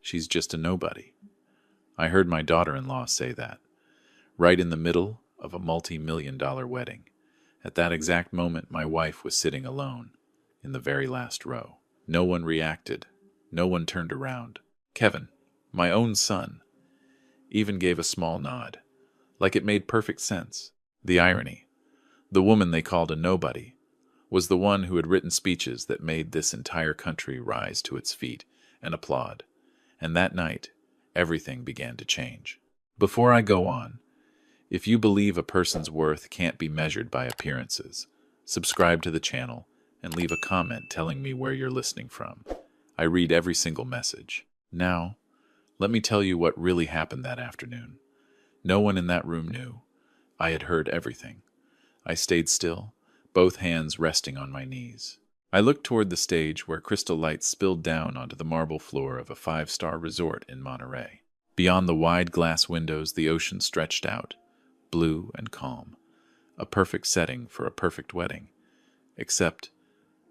She's just a nobody. I heard my daughter-in-law say that, right in the middle of a multi-million-dollar wedding. At that exact moment, my wife was sitting alone, in the very last row. No one reacted. No one turned around. Kevin, my own son, even gave a small nod, like it made perfect sense. The irony, the woman they called a nobody, was the one who had written speeches that made this entire country rise to its feet and applaud. And that night, everything began to change. Before I go on, if you believe a person's worth can't be measured by appearances, subscribe to the channel and leave a comment telling me where you're listening from. I read every single message. Now, let me tell you what really happened that afternoon. No one in that room knew. I had heard everything. I stayed still, both hands resting on my knees. I looked toward the stage where crystal lights spilled down onto the marble floor of a five-star resort in Monterey. Beyond the wide glass windows, the ocean stretched out, blue and calm, a perfect setting for a perfect wedding. Except,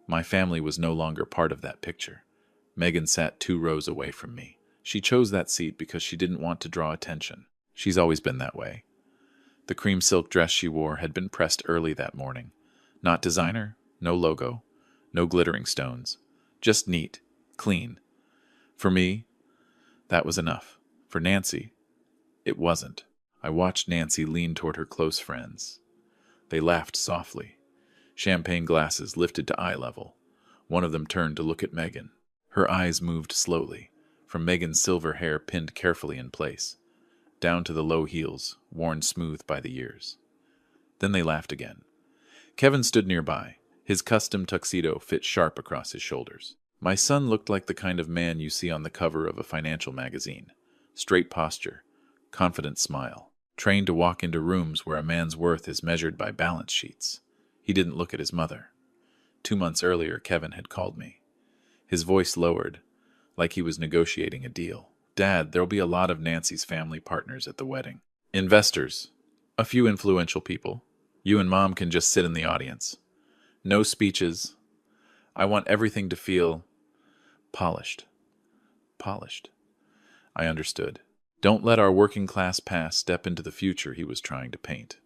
my family was no longer part of that picture. Megan sat 2 rows away from me. She chose that seat because she didn't want to draw attention. She's always been that way. The cream silk dress she wore had been pressed early that morning. Not designer, no logo, no glittering stones. Just neat, clean. For me, that was enough. For Nancy, it wasn't. I watched Nancy lean toward her close friends. They laughed softly. Champagne glasses lifted to eye level. One of them turned to look at Megan. Her eyes moved slowly, from Megan's silver hair pinned carefully in place, down to the low heels, worn smooth by the years. Then they laughed again. Kevin stood nearby. His custom tuxedo fit sharp across his shoulders. My son looked like the kind of man you see on the cover of a financial magazine. Straight posture, confident smile, trained to walk into rooms where a man's worth is measured by balance sheets. He didn't look at his mother. 2 months earlier, Kevin had called me. His voice lowered, like he was negotiating a deal. Dad, there'll be a lot of Nancy's family partners at the wedding. Investors, a few influential people. You and Mom can just sit in the audience. No speeches. I want everything to feel polished. Polished. I understood. Don't let our working class past step into the future he was trying to paint.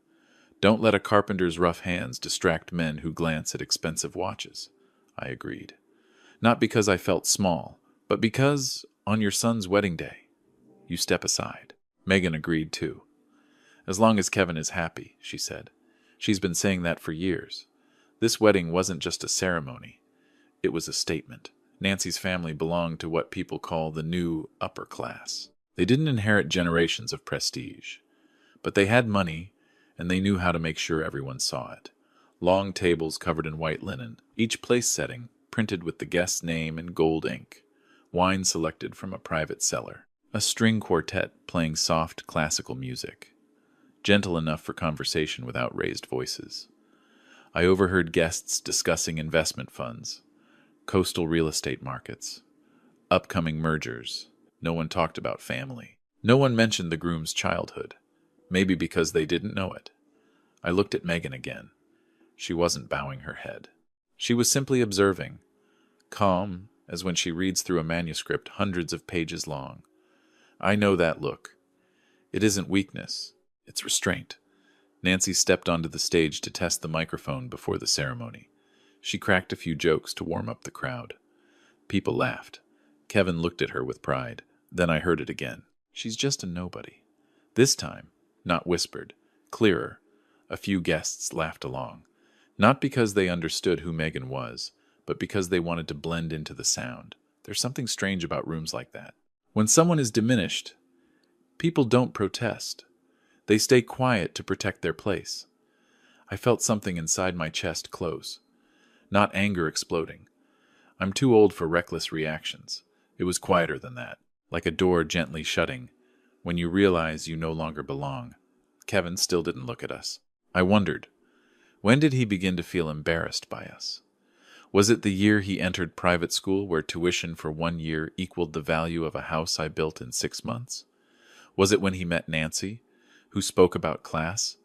Don't let a carpenter's rough hands distract men who glance at expensive watches. I agreed. Not because I felt small, but because, on your son's wedding day, you step aside. Megan agreed too. As long as Kevin is happy, she said. She's been saying that for years. This wedding wasn't just a ceremony. It was a statement. Nancy's family belonged to what people call the new upper class. They didn't inherit generations of prestige, but they had money, and they knew how to make sure everyone saw it. Long tables covered in white linen, each place setting printed with the guest's name in gold ink, wine selected from a private cellar, a string quartet playing soft classical music, gentle enough for conversation without raised voices. I overheard guests discussing investment funds, coastal real estate markets, upcoming mergers. No one talked about family. No one mentioned the groom's childhood, maybe because they didn't know it. I looked at Megan again. She wasn't bowing her head. She was simply observing, calm as when she reads through a manuscript hundreds of pages long. I know that look. It isn't weakness, it's restraint. Nancy stepped onto the stage to test the microphone before the ceremony. She cracked a few jokes to warm up the crowd. People laughed. Kevin looked at her with pride. Then I heard it again. She's just a nobody. This time, not whispered, clearer. A few guests laughed along. Not because they understood who Megan was, but because they wanted to blend into the sound. There's something strange about rooms like that. When someone is diminished, people don't protest. They stay quiet to protect their place. I felt something inside my chest close. Not anger exploding. I'm too old for reckless reactions. It was quieter than that, like a door gently shutting when you realize you no longer belong. Kevin still didn't look at us. I wondered, when did he begin to feel embarrassed by us? Was it the year he entered private school where tuition for 1 year equaled the value of a house I built in 6 months? Was it when he met Nancy, who spoke about class,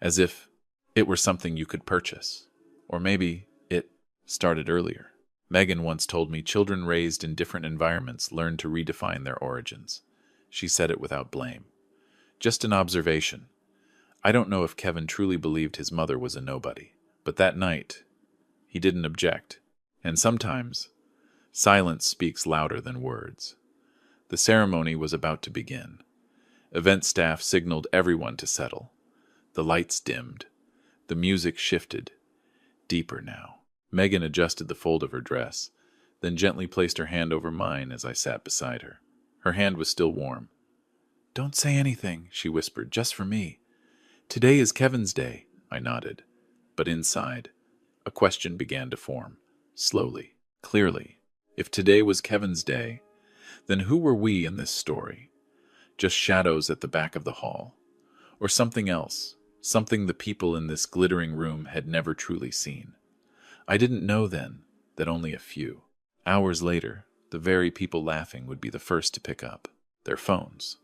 as if it were something you could purchase? Or maybe it started earlier. Megan once told me children raised in different environments learn to redefine their origins. She said it without blame. Just an observation. I don't know if Kevin truly believed his mother was a nobody, but that night, he didn't object. And sometimes, silence speaks louder than words. The ceremony was about to begin. Event staff signaled everyone to settle. The lights dimmed. The music shifted. Deeper now. Megan adjusted the fold of her dress, then gently placed her hand over mine as I sat beside her. Her hand was still warm. "Don't say anything," she whispered, "just for me. Today is Kevin's day." I nodded. But inside, a question began to form, slowly, clearly. If today was Kevin's day, then who were we in this story? Just shadows at the back of the hall? Or something else, something the people in this glittering room had never truly seen? I didn't know then that only a few. Hours later, the very people laughing would be the first to pick up their phones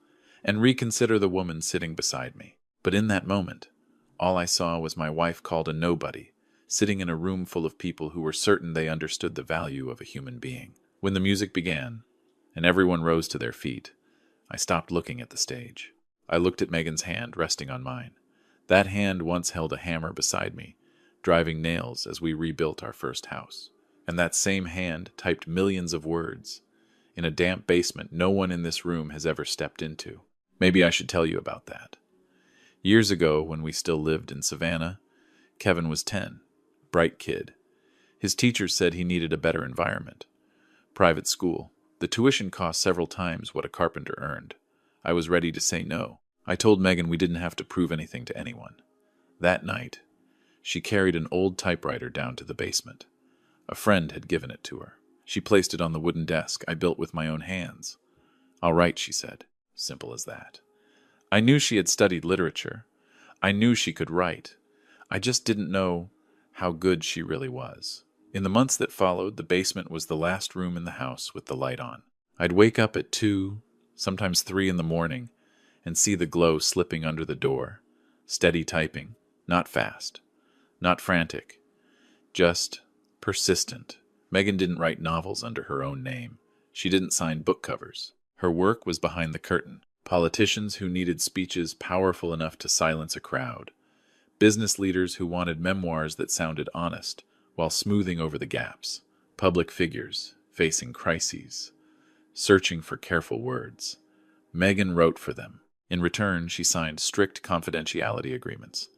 and reconsider the woman sitting beside me. But in that moment, all I saw was my wife called a nobody, sitting in a room full of people who were certain they understood the value of a human being. When the music began, and everyone rose to their feet, I stopped looking at the stage. I looked at Megan's hand resting on mine. That hand once held a hammer beside me, driving nails as we rebuilt our first house. And that same hand typed millions of words in a damp basement no one in this room has ever stepped into. Maybe I should tell you about that. Years ago, when we still lived in Savannah, Kevin was 10, bright kid. His teachers said he needed a better environment. Private school. The tuition cost several times what a carpenter earned. I was ready to say no. I told Megan we didn't have to prove anything to anyone. That night, she carried an old typewriter down to the basement. A friend had given it to her. She placed it on the wooden desk I built with my own hands. "All right," she said. Simple as that. I knew she had studied literature. I knew she could write. I just didn't know how good she really was. In the months that followed, the basement was the last room in the house with the light on. I'd wake up at 2, sometimes 3 in the morning, and see the glow slipping under the door. Steady typing. Not fast. Not frantic. Just persistent. Megan didn't write novels under her own name. She didn't sign book covers. Her work was behind the curtain. Politicians who needed speeches powerful enough to silence a crowd. Business leaders who wanted memoirs that sounded honest while smoothing over the gaps. Public figures facing crises, searching for careful words. Megan wrote for them. In return, she signed strict confidentiality agreements.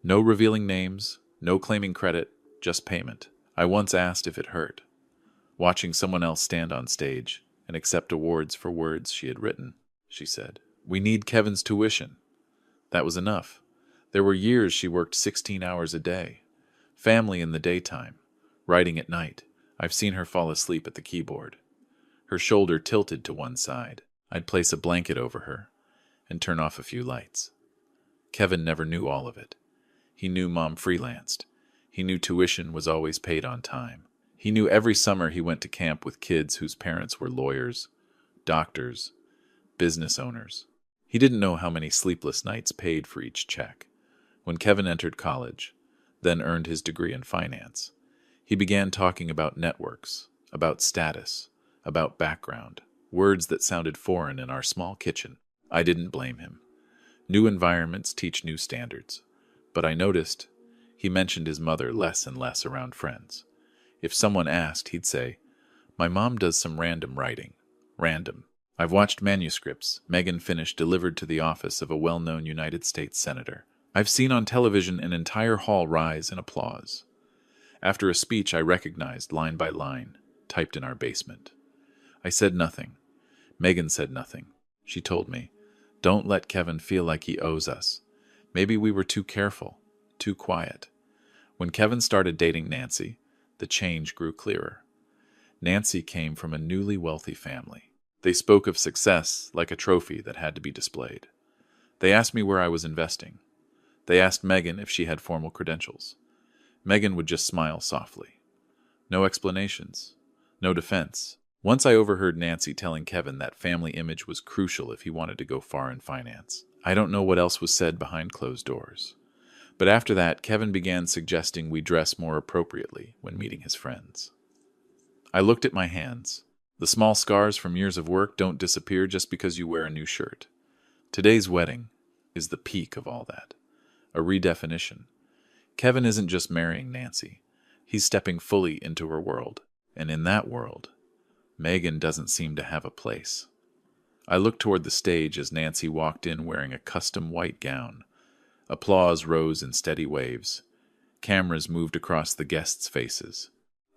No revealing names, no claiming credit, just payment. I once asked if it hurt, watching someone else stand on stage and accept awards for words she had written. She said, "We need Kevin's tuition." That was enough. There were years she worked 16 hours a day. Family in the daytime, writing at night. I've seen her fall asleep at the keyboard. Her shoulder tilted to one side. I'd place a blanket over her and turn off a few lights. Kevin never knew all of it. He knew Mom freelanced. He knew tuition was always paid on time. He knew every summer he went to camp with kids whose parents were lawyers, doctors, business owners. He didn't know how many sleepless nights paid for each check. When Kevin entered college, then earned his degree in finance, he began talking about networks, about status, about background, words that sounded foreign in our small kitchen. I didn't blame him. New environments teach new standards. But I noticed he mentioned his mother less and less around friends. If someone asked, he'd say, "My mom does some random writing." Random. I've watched manuscripts Megan finished delivered to the office of a well-known United States senator. I've seen on television an entire hall rise in applause. After a speech I recognized line by line, typed in our basement. I said nothing. Megan said nothing. She told me, "Don't let Kevin feel like he owes us. Maybe we were too careful, too quiet." When Kevin started dating Nancy, the change grew clearer. Nancy came from a newly wealthy family. They spoke of success like a trophy that had to be displayed. They asked me where I was investing. They asked Megan if she had formal credentials. Megan would just smile softly. No explanations. No defense. Once I overheard Nancy telling Kevin that family image was crucial if he wanted to go far in finance. I don't know what else was said behind closed doors. But after that, Kevin began suggesting we dress more appropriately when meeting his friends. I looked at my hands. The small scars from years of work don't disappear just because you wear a new shirt. Today's wedding is the peak of all that. A redefinition. Kevin isn't just marrying Nancy. He's stepping fully into her world. And in that world, Megan doesn't seem to have a place. I looked toward the stage as Nancy walked in wearing a custom white gown. Applause rose in steady waves. Cameras moved across the guests' faces.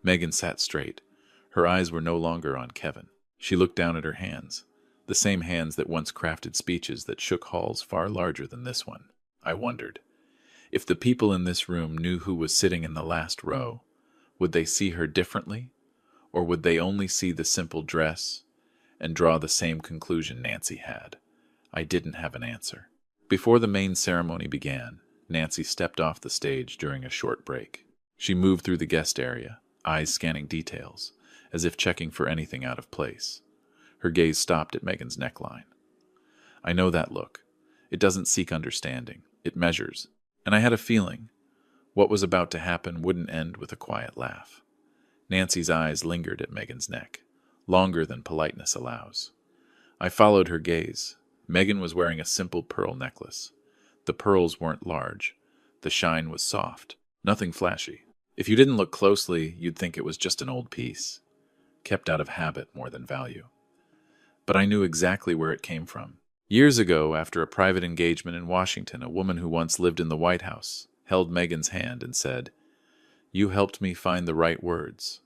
Megan sat straight. Her eyes were no longer on Kevin. She looked down at her hands, the same hands that once crafted speeches that shook halls far larger than this one. I wondered, if the people in this room knew who was sitting in the last row, would they see her differently? Or would they only see the simple dress and draw the same conclusion Nancy had? I didn't have an answer. Before the main ceremony began, Nancy stepped off the stage during a short break. She moved through the guest area, eyes scanning details, as if checking for anything out of place. Her gaze stopped at Megan's neckline. I know that look. It doesn't seek understanding. It measures. And I had a feeling what was about to happen wouldn't end with a quiet laugh. Nancy's eyes lingered at Megan's neck, longer than politeness allows. I followed her gaze. Megan was wearing a simple pearl necklace. The pearls weren't large. The shine was soft, nothing flashy. If you didn't look closely, you'd think it was just an old piece, kept out of habit more than value. But I knew exactly where it came from. Years ago, after a private engagement in Washington, a woman who once lived in the White House held Megan's hand and said, "You helped me find the right words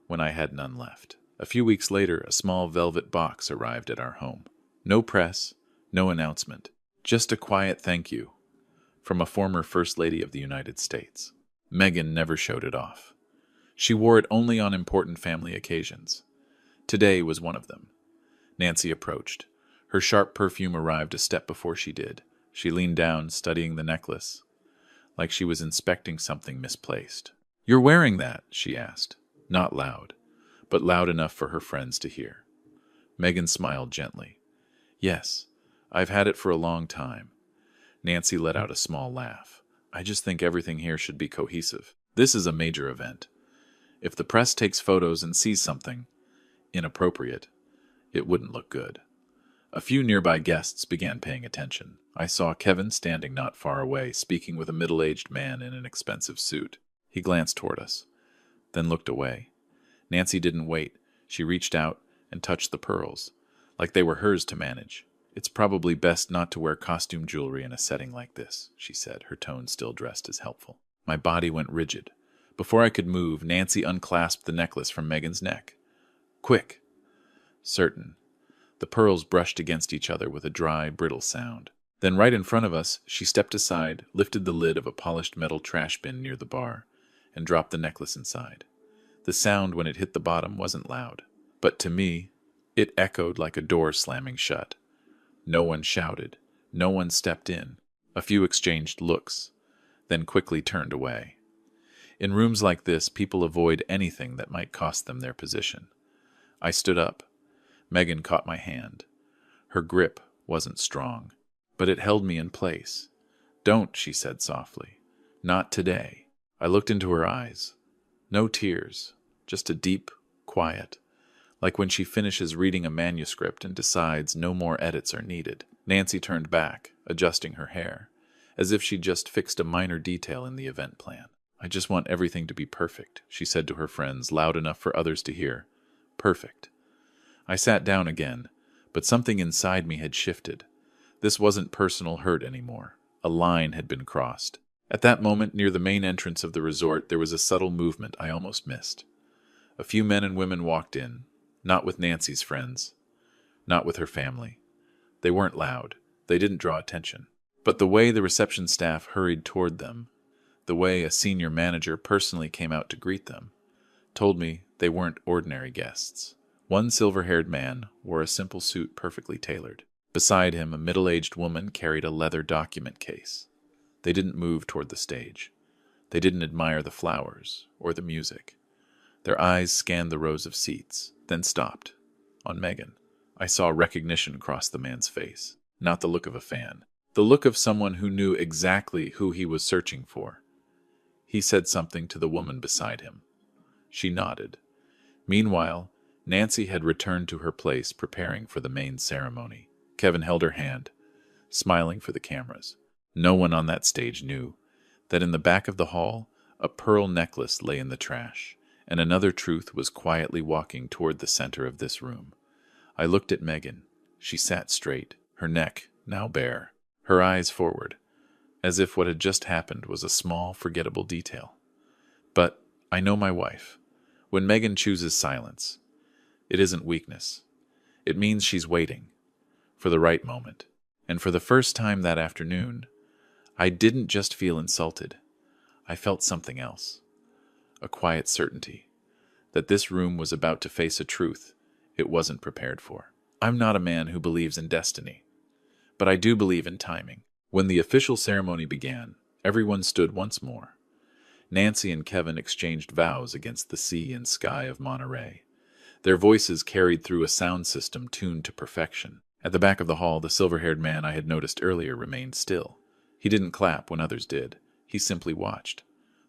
when I had none left." A few weeks later, a small velvet box arrived at our home. No press, no announcement, just a quiet thank you from a former First Lady of the United States. Megan never showed it off. She wore it only on important family occasions. Today was one of them. Nancy approached. Her sharp perfume arrived a step before she did. She leaned down, studying the necklace, like she was inspecting something misplaced. "You're wearing that?" she asked. Not loud, but loud enough for her friends to hear. Megan smiled gently. "Yes, I've had it for a long time." Nancy let out a small laugh. "I just think everything here should be cohesive. This is a major event. If the press takes photos and sees something inappropriate, it wouldn't look good." A few nearby guests began paying attention. I saw Kevin standing not far away, speaking with a middle-aged man in an expensive suit. He glanced toward us, then looked away. Nancy didn't wait. She reached out and touched the pearls, like they were hers to manage. "It's probably best not to wear costume jewelry in a setting like this," she said, her tone still dressed as helpful. My body went rigid. Before I could move, Nancy unclasped the necklace from Megan's neck. "Quick!" "Certain." The pearls brushed against each other with a dry, brittle sound. Then right in front of us, she stepped aside, lifted the lid of a polished metal trash bin near the bar, and dropped the necklace inside. The sound when it hit the bottom wasn't loud, but to me, it echoed like a door slamming shut. No one shouted. No one stepped in. A few exchanged looks, then quickly turned away. In rooms like this, people avoid anything that might cost them their position. I stood up. Megan caught my hand. Her grip wasn't strong, but it held me in place. "Don't," she said softly. "Not today." I looked into her eyes. No tears, just a deep quiet, like when she finishes reading a manuscript and decides no more edits are needed. Nancy turned back, adjusting her hair, as if she'd just fixed a minor detail in the event plan. "I just want everything to be perfect," she said to her friends, loud enough for others to hear. "Perfect." I sat down again, but something inside me had shifted. This wasn't personal hurt anymore. A line had been crossed. At that moment, near the main entrance of the resort, there was a subtle movement I almost missed. A few men and women walked in, not with Nancy's friends, not with her family. They weren't loud. They didn't draw attention. But the way the reception staff hurried toward them, the way a senior manager personally came out to greet them, told me they weren't ordinary guests. One silver-haired man wore a simple suit perfectly tailored. Beside him, a middle-aged woman carried a leather document case. They didn't move toward the stage. They didn't admire the flowers or the music. Their eyes scanned the rows of seats, then stopped. On Megan, I saw recognition cross the man's face. Not the look of a fan. The look of someone who knew exactly who he was searching for. He said something to the woman beside him. She nodded. Meanwhile, Nancy had returned to her place preparing for the main ceremony. Kevin held her hand, smiling for the cameras. No one on that stage knew that in the back of the hall, a pearl necklace lay in the trash, and another truth was quietly walking toward the center of this room. I looked at Megan. She sat straight, her neck now bare, her eyes forward, as if what had just happened was a small, forgettable detail. But I know my wife. When Megan chooses silence, it isn't weakness. It means she's waiting for the right moment. And for the first time that afternoon, I didn't just feel insulted. I felt something else. A quiet certainty that this room was about to face a truth it wasn't prepared for. I'm not a man who believes in destiny, but I do believe in timing. When the official ceremony began, everyone stood once more. Nancy and Kevin exchanged vows against the sea and sky of Monterey. Their voices carried through a sound system tuned to perfection. At the back of the hall, the silver-haired man I had noticed earlier remained still. He didn't clap when others did. He simply watched.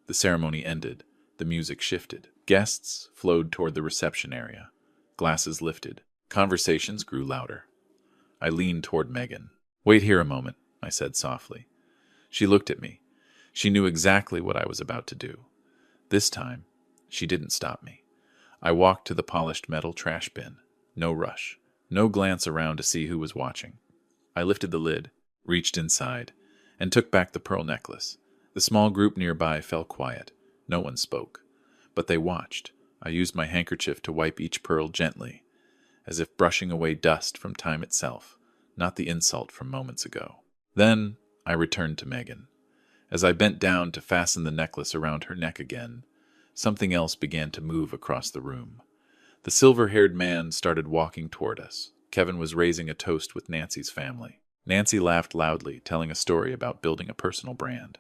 The ceremony ended. The music shifted. Guests flowed toward the reception area. Glasses lifted. Conversations grew louder. I leaned toward Megan. "Wait here a moment," I said softly. She looked at me. She knew exactly what I was about to do. This time, she didn't stop me. I walked to the polished metal trash bin. No rush. No glance around to see who was watching. I lifted the lid, reached inside, and took back the pearl necklace. The small group nearby fell quiet. No one spoke. But they watched. I used my handkerchief to wipe each pearl gently, as if brushing away dust from time itself, not the insult from moments ago. Then I returned to Megan. As I bent down to fasten the necklace around her neck again, something else began to move across the room. The silver-haired man started walking toward us. Kevin was raising a toast with Nancy's family. Nancy laughed loudly, telling a story about building a personal brand.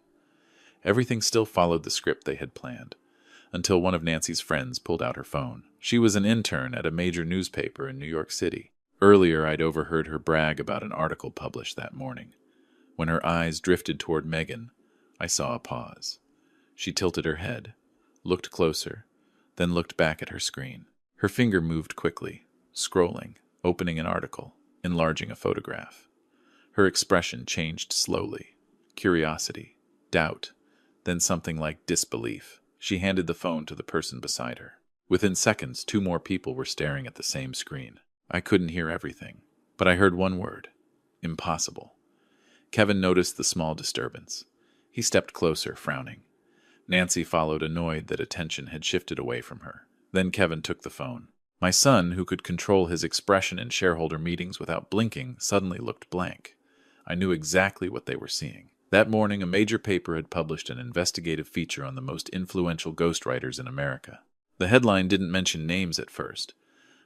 Everything still followed the script they had planned, until one of Nancy's friends pulled out her phone. She was an intern at a major newspaper in New York City. Earlier, I'd overheard her brag about an article published that morning. When her eyes drifted toward Megan, I saw a pause. She tilted her head, looked closer, then looked back at her screen. Her finger moved quickly, scrolling, opening an article, enlarging a photograph. Her expression changed slowly. Curiosity, doubt, then something like disbelief. She handed the phone to the person beside her. Within seconds, 2 more people were staring at the same screen. I couldn't hear everything, but I heard one word: impossible. Kevin noticed the small disturbance. He stepped closer, frowning. Nancy followed, annoyed that attention had shifted away from her. Then Kevin took the phone. My son, who could control his expression in shareholder meetings without blinking, suddenly looked blank. I knew exactly what they were seeing. That morning, a major paper had published an investigative feature on the most influential ghostwriters in America. The headline didn't mention names at first,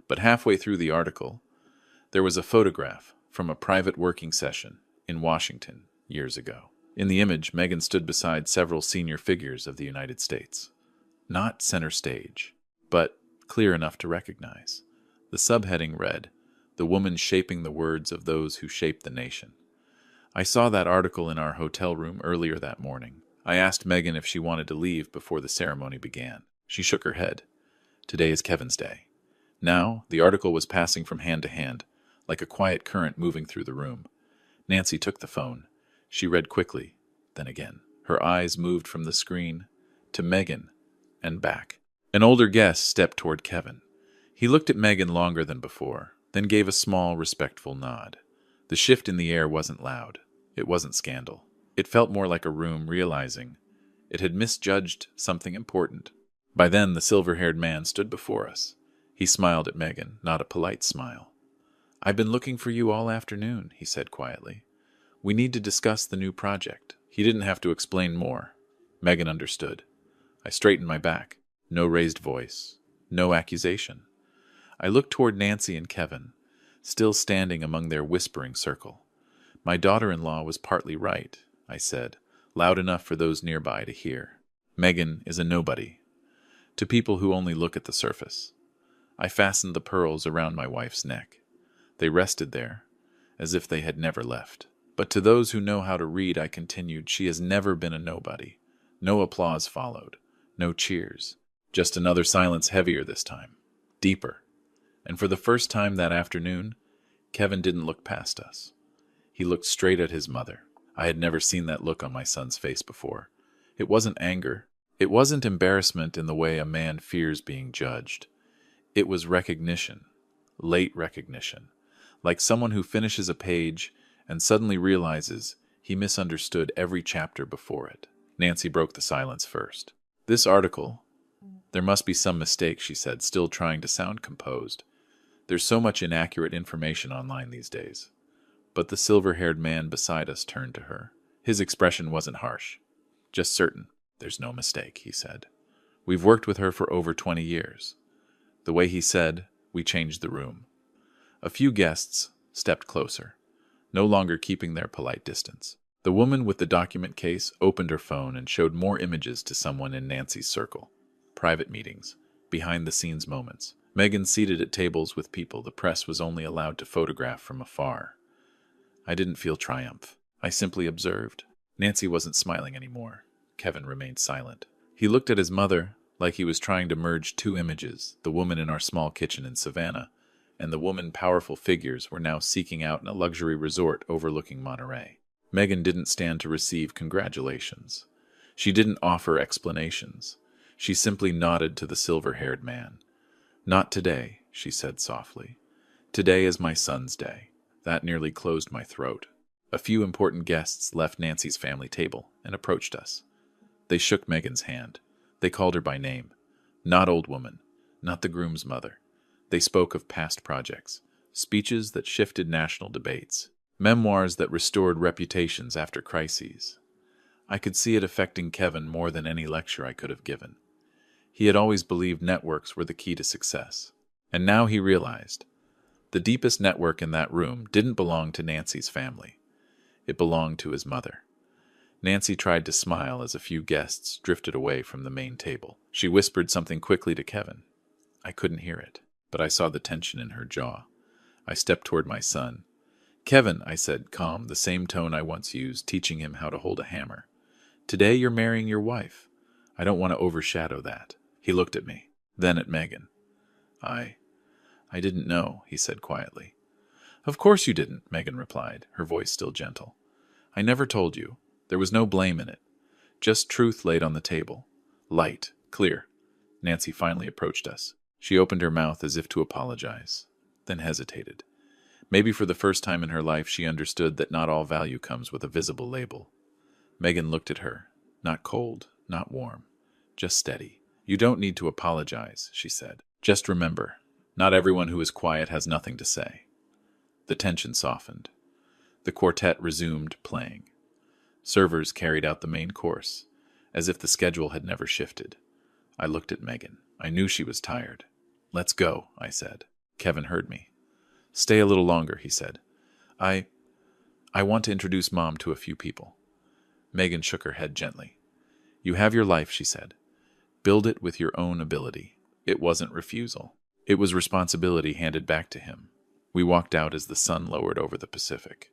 but halfway through the article, there was a photograph from a private working session in Washington years ago. In the image, Megan stood beside several senior figures of the United States. Not center stage, but clear enough to recognize. The subheading read, "The Woman Shaping the Words of Those Who Shape the Nation." I saw that article in our hotel room earlier that morning. I asked Megan if she wanted to leave before the ceremony began. She shook her head. Today is Kevin's day. Now, the article was passing from hand to hand, like a quiet current moving through the room. Nancy took the phone. She read quickly, then again. Her eyes moved from the screen to Megan and back. An older guest stepped toward Kevin. He looked at Megan longer than before, then gave a small, respectful nod. The shift in the air wasn't loud. It wasn't scandal. It felt more like a room realizing it had misjudged something important. By then, the silver-haired man stood before us. He smiled at Megan, not a polite smile. "I've been looking for you all afternoon," he said quietly. "We need to discuss the new project." He didn't have to explain more. Megan understood. I straightened my back. No raised voice. No accusation. I looked toward Nancy and Kevin, still standing among their whispering circle. "My daughter-in-law was partly right," I said, loud enough for those nearby to hear. "Megan is a nobody. To people who only look at the surface." I fastened the pearls around my wife's neck. They rested there, as if they had never left. But to those who know how to read, I continued, she has never been a nobody. No applause followed. No cheers. Just another silence, heavier this time. deeper. And for the first time that afternoon, Kevin didn't look past us. He looked straight at his mother. I had never seen that look on my son's face before. It wasn't anger. It wasn't embarrassment in the way a man fears being judged. It was recognition, late recognition, like someone who finishes a page and suddenly realizes he misunderstood every chapter before it. Nancy broke the silence first. This article, there must be some mistake, she said, still trying to sound composed. There's so much inaccurate information online these days. But the silver-haired man beside us turned to her. His expression wasn't harsh, just certain. There's no mistake, he said. We've worked with her for over 20 years. The way he said, we changed the room. A few guests stepped closer, no longer keeping their polite distance. The woman with the document case opened her phone and showed more images to someone in Nancy's circle. Private meetings, behind-the-scenes moments. Megan seated at tables with people the press was only allowed to photograph from afar. I didn't feel triumph. I simply observed. Nancy wasn't smiling anymore. Kevin remained silent. He looked at his mother like he was trying to merge two images, the woman in our small kitchen in Savannah, and the woman powerful figures were now seeking out in a luxury resort overlooking Monterey. Megan didn't stand to receive congratulations. She didn't offer explanations. She simply nodded to the silver-haired man. Not today, she said softly. Today is my son's day. That nearly closed my throat. A few important guests left Nancy's family table and approached us. They shook Megan's hand. They called her by name. Not old woman, not the groom's mother. They spoke of past projects, speeches that shifted national debates, memoirs that restored reputations after crises. I could see it affecting Kevin more than any lecture I could have given. He had always believed networks were the key to success. And now he realized the deepest network in that room didn't belong to Nancy's family. It belonged to his mother. Nancy tried to smile as a few guests drifted away from the main table. She whispered something quickly to Kevin. I couldn't hear it, but I saw the tension in her jaw. I stepped toward my son. Kevin, I said, calm, the same tone I once used, teaching him how to hold a hammer. Today you're marrying your wife. I don't want to overshadow that. He looked at me, then at Megan. I didn't know, he said quietly. Of course you didn't, Megan replied, her voice still gentle. I never told you. There was no blame in it. Just truth laid on the table. Light, clear. Nancy finally approached us. She opened her mouth as if to apologize, then hesitated. Maybe for the first time in her life she understood that not all value comes with a visible label. Megan looked at her, not cold, not warm, just steady. You don't need to apologize, she said. Just remember, not everyone who is quiet has nothing to say. The tension softened. The quartet resumed playing. Servers carried out the main course, as if the schedule had never shifted. I looked at Megan. I knew she was tired. Let's go, I said. Kevin heard me. Stay a little longer, he said. I want to introduce Mom to a few people. Megan shook her head gently. You have your life, she said. Build it with your own ability. It wasn't refusal. It was responsibility handed back to him. We walked out as the sun lowered over the Pacific.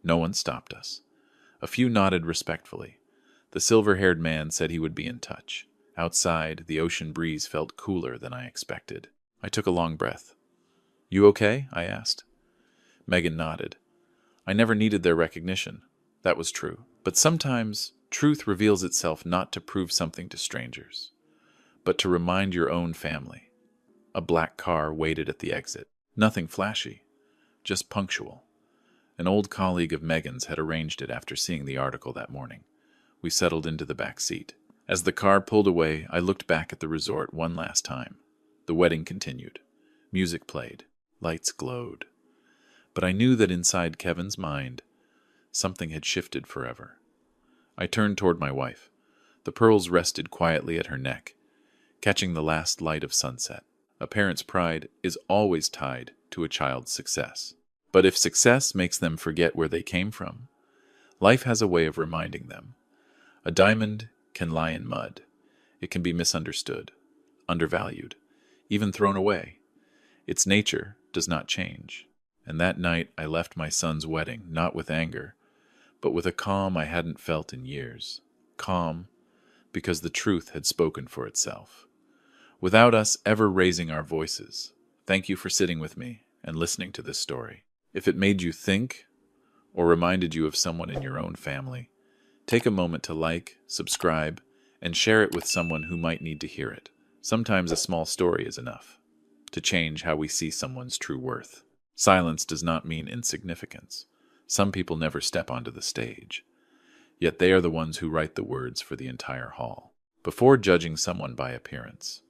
No one stopped us. A few nodded respectfully. The silver-haired man said he would be in touch. Outside, the ocean breeze felt cooler than I expected. I took a long breath. You okay? I asked. Megan nodded. I never needed their recognition. That was true. But sometimes truth reveals itself not to prove something to strangers, but to remind your own family. A black car waited at the exit. Nothing flashy, just punctual. An old colleague of Megan's had arranged it after seeing the article that morning. We settled into the back seat. As the car pulled away, I looked back at the resort one last time. The wedding continued. Music played. Lights glowed. But I knew that inside Kevin's mind, something had shifted forever. I turned toward my wife. The pearls rested quietly at her neck, catching the last light of sunset. A parent's pride is always tied to a child's success. But if success makes them forget where they came from, life has a way of reminding them. A diamond can lie in mud. It can be misunderstood, undervalued, even thrown away. Its nature does not change. And that night I left my son's wedding, not with anger, but with a calm I hadn't felt in years. Calm because the truth had spoken for itself. without us ever raising our voices. Thank you for sitting with me and listening to this story. If it made you think or reminded you of someone in your own family, take a moment to like, subscribe, and share it with someone who might need to hear it. Sometimes a small story is enough to change how we see someone's true worth. Silence does not mean insignificance. Some people never step onto the stage, yet they are the ones who write the words for the entire hall. Before judging someone by appearance,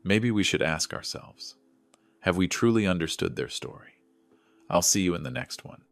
maybe we should ask ourselves, have we truly understood their story? I'll see you in the next one.